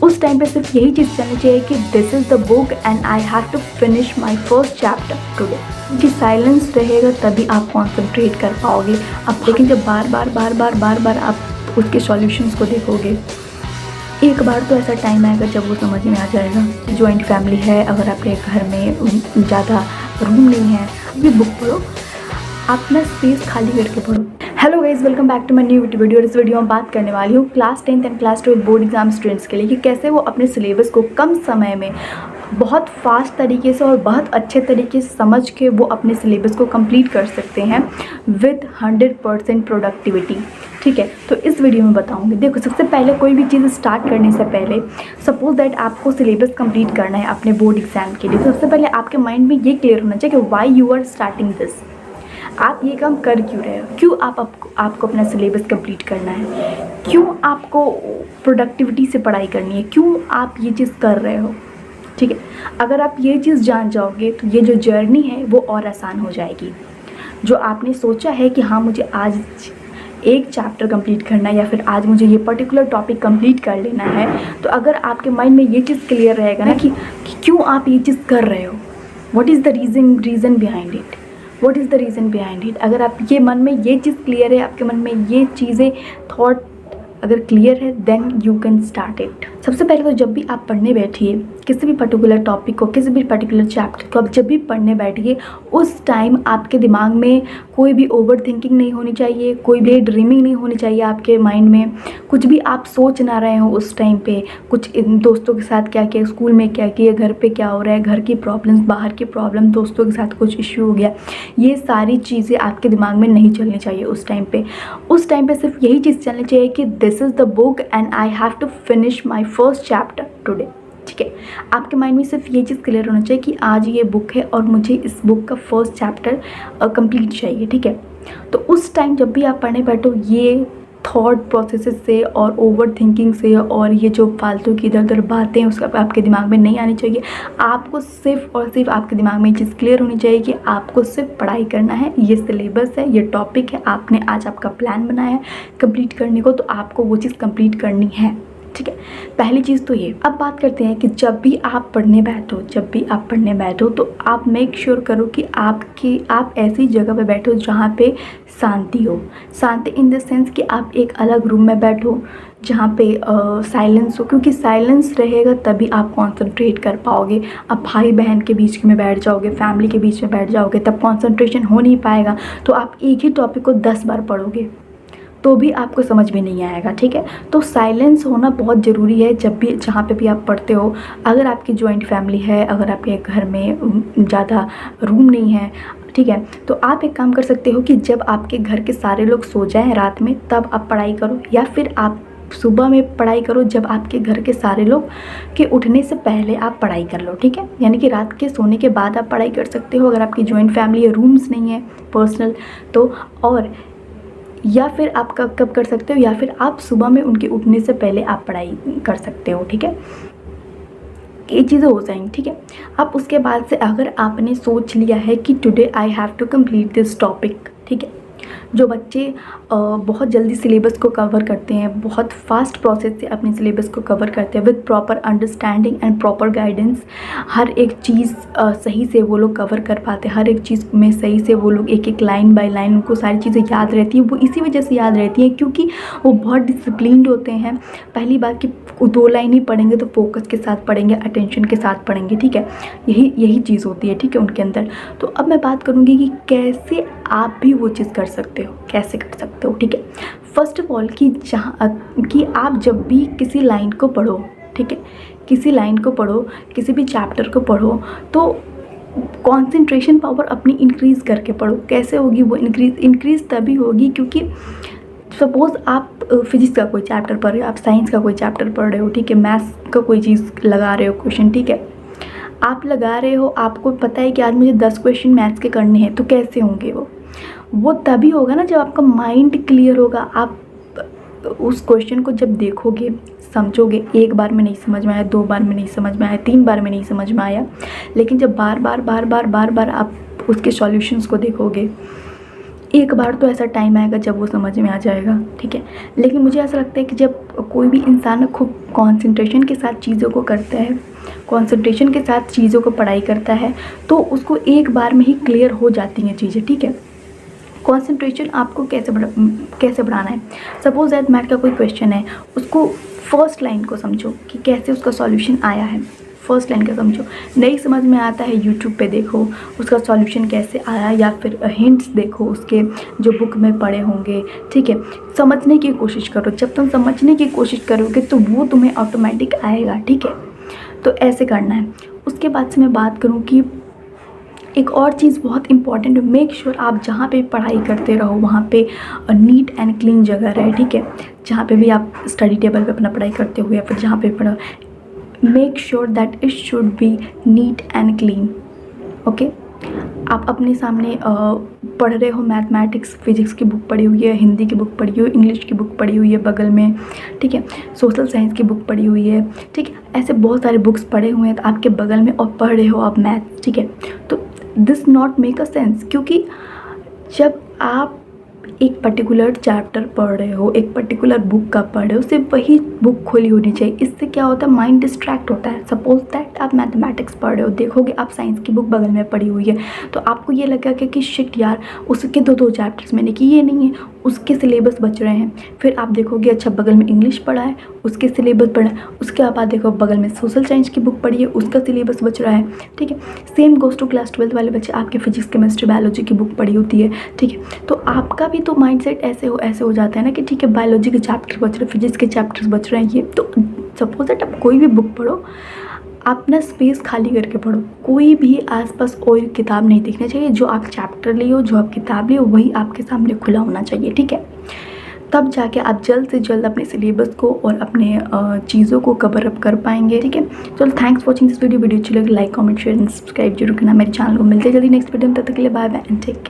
उस टाइम पे सिर्फ यही चीज़ चलनी चाहिए कि this is the book and I have to finish my first chapter today. कि साइलेंस रहेगा तभी आप कॉन्सेंट्रेट कर पाओगे। अब लेकिन जब बार बार आप उसके सॉल्यूशंस को देखोगे, एक बार तो ऐसा टाइम आएगा जब वो समझ में आ जाएगा। जॉइंट फैमिली है, अगर आपके घर में ज़्यादा रूम नहीं है, ये बुक पढ़ो, अपना स्पेस खाली करके पढ़ो। Hello guys, welcome back to my new video. इस वीडियो में बात करने वाली हूँ class 10th and class 12 board exam students के लिए कि कैसे वो अपने सिलेबस को कम समय में बहुत फास्ट तरीके से और बहुत अच्छे तरीके से समझ के वो अपने सिलेबस को कंप्लीट कर सकते हैं विद 100% प्रोडक्टिविटी। ठीक है, तो इस वीडियो में बताऊंगी। देखो, सबसे पहले कोई भी चीज़ स्टार्ट करने से पहले सपोज दैट आपको सिलेबस कंप्लीट करना है अपने बोर्ड एग्जाम के लिए, तो सबसे पहले आपके माइंड में ये क्लियर होना चाहिए कि why you are starting this. आप ये काम कर क्यों रहे हो, क्यों आपको अपना सिलेबस कंप्लीट करना है, क्यों आपको प्रोडक्टिविटी से पढ़ाई करनी है, क्यों आप ये चीज़ कर रहे हो। ठीक है, अगर आप ये चीज़ जान जाओगे तो ये जो जर्नी है वो और आसान हो जाएगी। जो आपने सोचा है कि हाँ मुझे आज एक चैप्टर कंप्लीट करना है या फिर आज मुझे ये पर्टिकुलर टॉपिक कंप्लीट कर लेना है, तो अगर आपके माइंड में ये चीज़ क्लियर रहेगा ना कि क्यों आप ये चीज़ कर रहे हो, what is the reason behind it, what is the reason behind it. अगर आप ये मन में ये चीज़ क्लियर है, आपके मन में ये चीज़ें थॉट अगर क्लियर है, then you can start it. सबसे पहले तो जब भी आप पढ़ने बैठिए किसी भी पर्टिकुलर टॉपिक को, किसी भी पर्टिकुलर चैप्टर को, आप जब भी पढ़ने बैठिए उस टाइम आपके दिमाग में कोई भी ओवर थिंकिंग नहीं होनी चाहिए, कोई भी ड्रीमिंग नहीं होनी चाहिए आपके माइंड में। कुछ भी आप सोच ना रहे हो उस टाइम पे, कुछ दोस्तों के साथ क्या किया, स्कूल में क्या किया, घर पे क्या हो रहा है, घर की प्रॉब्लम्स, बाहर की प्रॉब्लम, दोस्तों के साथ कुछ इश्यू हो गया, ये सारी चीज़ें आपके दिमाग में नहीं चलनी चाहिए उस टाइम पे। उस टाइम पे सिर्फ यही चीज़ चलनी चाहिए कि this is the book and I have to finish my first chapter today. ठीक है, आपके माइंड में सिर्फ ये चीज़ क्लियर होना चाहिए कि आज ये बुक है और मुझे इस बुक का फर्स्ट चैप्टर कंप्लीट चाहिए। ठीक है, तो उस टाइम जब भी आप पढ़ने बैठो, ये थॉट प्रोसेसेस से और ओवर थिंकिंग से और ये जो फालतू की इधर उधर बातें हैं उसका आपके दिमाग में नहीं आनी चाहिए। आपको सिर्फ और सिर्फ आपके दिमाग में ये चीज़ क्लियर होनी चाहिए कि आपको सिर्फ पढ़ाई करना है, ये सिलेबस है, ये टॉपिक है, आपने आज आपका प्लान बनाया है कंप्लीट करने को, तो आपको वो चीज़ कंप्लीट करनी है। ठीक है, पहली चीज़ तो ये। अब बात करते हैं कि जब भी आप पढ़ने बैठो तो आप मेक श्योर करो कि आप ऐसी जगह पे बैठो जहाँ पे शांति हो। शांति इन द सेंस कि आप एक अलग रूम में बैठो जहाँ पे साइलेंस हो, क्योंकि साइलेंस रहेगा तभी आप कंसंट्रेट कर पाओगे। अब भाई बहन के बीच में बैठ जाओगे, फैमिली के बीच में बैठ जाओगे, तब कंसंट्रेशन हो नहीं पाएगा। तो आप एक ही टॉपिक को 10 बार पढ़ोगे तो भी आपको समझ में नहीं आएगा। ठीक है, तो साइलेंस होना बहुत ज़रूरी है जब भी, जहाँ पे भी आप पढ़ते हो। अगर आपकी जॉइंट फैमिली है, अगर आपके घर में ज़्यादा रूम नहीं है, ठीक है, तो आप एक काम कर सकते हो कि जब आपके घर के सारे लोग सो जाएं रात में तब आप पढ़ाई करो, या फिर आप सुबह में पढ़ाई करो जब आपके घर के सारे लोग के उठने से पहले आप पढ़ाई कर लो। ठीक है, यानी कि रात के सोने के बाद आप पढ़ाई कर सकते हो अगर आपकी जॉइंट फैमिली है, रूम्स नहीं है पर्सनल तो। और या फिर आप कब कर सकते हो, या फिर आप सुबह में उनके उठने से पहले आप पढ़ाई कर सकते हो। ठीक है, ये चीज़ें हो जाएंगी। ठीक है, अब उसके बाद से अगर आपने सोच लिया है कि today I have to complete this topic, ठीक है, जो बच्चे बहुत जल्दी सिलेबस को कवर करते हैं, बहुत फास्ट प्रोसेस से अपने सिलेबस को कवर करते हैं with proper understanding and proper guidance, हर एक चीज़ सही से वो लोग कवर कर पाते हैं, हर एक चीज़ में सही से वो लोग एक एक लाइन बाय लाइन उनको सारी चीज़ें याद रहती है। वो इसी वजह से याद रहती हैं क्योंकि वो बहुत डिसिप्लिन्ड होते हैं। पहली बात कि 2 लाइन ही पढ़ेंगे तो फोकस के साथ पढ़ेंगे, अटेंशन के साथ पढ़ेंगे। ठीक है, यही चीज़ होती है। ठीक है, उनके अंदर। तो अब मैं बात करूँगी कि कैसे आप भी वो चीज़ कर सकते हो, कैसे कर सकते हो। ठीक है, फर्स्ट ऑफ ऑल कि आप जब भी किसी लाइन को पढ़ो, ठीक है, किसी लाइन को पढ़ो, किसी भी चैप्टर को पढ़ो, तो कंसंट्रेशन पावर अपनी इंक्रीज़ करके पढ़ो। कैसे होगी वो इंक्रीज़ तभी होगी क्योंकि सपोज़ आप फिजिक्स का कोई चैप्टर पढ़ रहे हो, आप साइंस का कोई चैप्टर पढ़ रहे हो, ठीक है, मैथ्स का कोई चीज़ लगा रहे हो क्वेश्चन, ठीक है, आप लगा रहे हो, आपको पता है कि आज मुझे 10 क्वेश्चन मैथ्स के करने हैं, तो कैसे होंगे वो तभी होगा ना जब आपका माइंड क्लियर होगा। आप उस क्वेश्चन को जब देखोगे, समझोगे, एक बार में नहीं समझ में आया, 2 बार में नहीं समझ में आया, 3 बार में नहीं समझ में आया, लेकिन जब बार बार आप उसके सॉल्यूशंस को देखोगे, एक बार तो ऐसा टाइम आएगा जब वो समझ में आ जाएगा, ठीक है। लेकिन मुझे ऐसा लगता है कि जब कोई भी इंसान खूब कॉन्सेंट्रेशन के साथ चीज़ों को करता है, कॉन्सेंट्रेशन के साथ चीज़ों को पढ़ाई करता है, तो उसको एक बार में ही क्लियर हो जाती हैं चीज़ें, ठीक है। कॉन्सेंट्रेशन आपको कैसे बढ़ाना है। सपोज दैट मैथ का कोई क्वेश्चन है, उसको फर्स्ट लाइन को समझो कि कैसे उसका सॉल्यूशन आया है, फर्स्ट लाइन का समझो। नहीं समझ में आता है, यूट्यूब पे देखो उसका सॉल्यूशन कैसे आया, या फिर हिंट्स देखो उसके जो बुक में पढ़े होंगे, ठीक है। समझने की कोशिश करो, जब तुम समझने की कोशिश करोगे तो वो तुम्हें ऑटोमेटिक आएगा, ठीक है। तो ऐसे करना है। उसके बाद से मैं बात करूँ कि एक और चीज़ बहुत इंपॉर्टेंट है, मेक श्योर आप जहाँ पे पढ़ाई करते रहो वहाँ पे नीट एंड क्लीन जगह रहे, ठीक है। जहाँ पे भी आप स्टडी टेबल पे अपना पढ़ाई करते हो या फिर जहाँ पे पढ़ो, make sure that it should be neat and clean, okay. आप अपने सामने पढ़ रहे हो, मैथमेटिक्स फिजिक्स की बुक पढ़ी हुई है, हिंदी की बुक पढ़ी हुई है, इंग्लिश की बुक पढ़ी हुई है बगल में, ठीक है, सोशल साइंस की बुक पढ़ी हुई है, ठीक है। ऐसे बहुत सारे बुक्स पढ़े हुए हैं तो आपके बगल में, और पढ़ रहे हो आप मैथ, ठीक है। तो this not make a sense, क्योंकि जब आप एक पर्टिकुलर चैप्टर पढ़ रहे हो, एक पर्टिकुलर बुक का पढ़ रहे हो, सिर्फ वही बुक खुली होनी चाहिए। इससे क्या होता है, माइंड डिस्ट्रैक्ट होता है। सपोज दैट आप मैथमेटिक्स पढ़ रहे हो, देखोगे आप साइंस की बुक बगल में पढ़ी हुई है, तो आपको ये लगेगा कि शिट यार, उसके दो चैप्टर्स मैंने किए नहीं है, उसके सिलेबस बच रहे हैं। फिर आप देखोगे अच्छा बगल में इंग्लिश पढ़ा है, उसके सिलेबस पढ़ा है, उसके बाद देखो बगल में सोशल साइंस की बुक पढ़ी है, उसका सिलेबस बच रहा है, ठीक है। सेम गोज टू क्लास 12 वाले बच्चे, आपके फिजिक्स केमिस्ट्री बायोलॉजी की बुक पढ़ी होती है, ठीक है। तो आपका भी तो माइंडसेट ऐसे हो जाता है ना कि ठीक है बायोलॉजी के चैप्टर बच रहे हैं, फिजिक्स के चैप्टर्स बच रहे हैं, ये तो सपोज दैट आप कोई भी बुक पढ़ो, अपना स्पेस खाली करके पढ़ो। कोई भी आसपास और किताब नहीं दिखना चाहिए। जो आप चैप्टर लिए हो, जो आप किताब लिए हो, वही आपके सामने खुला होना चाहिए, ठीक है। तब जाके आप जल्द से जल्द अपने सिलेबस को और अपने चीज़ों को कवर अप कर पाएंगे, ठीक है। चलो, थैंक्स वॉचिंग दिस वीडियो अच्छी लगे like comment share and subscribe जरूर करना मेरे चैनल को। मिलते जल्दी नेक्स्ट वीडियो में, तब तक के लिए bye bye and take care.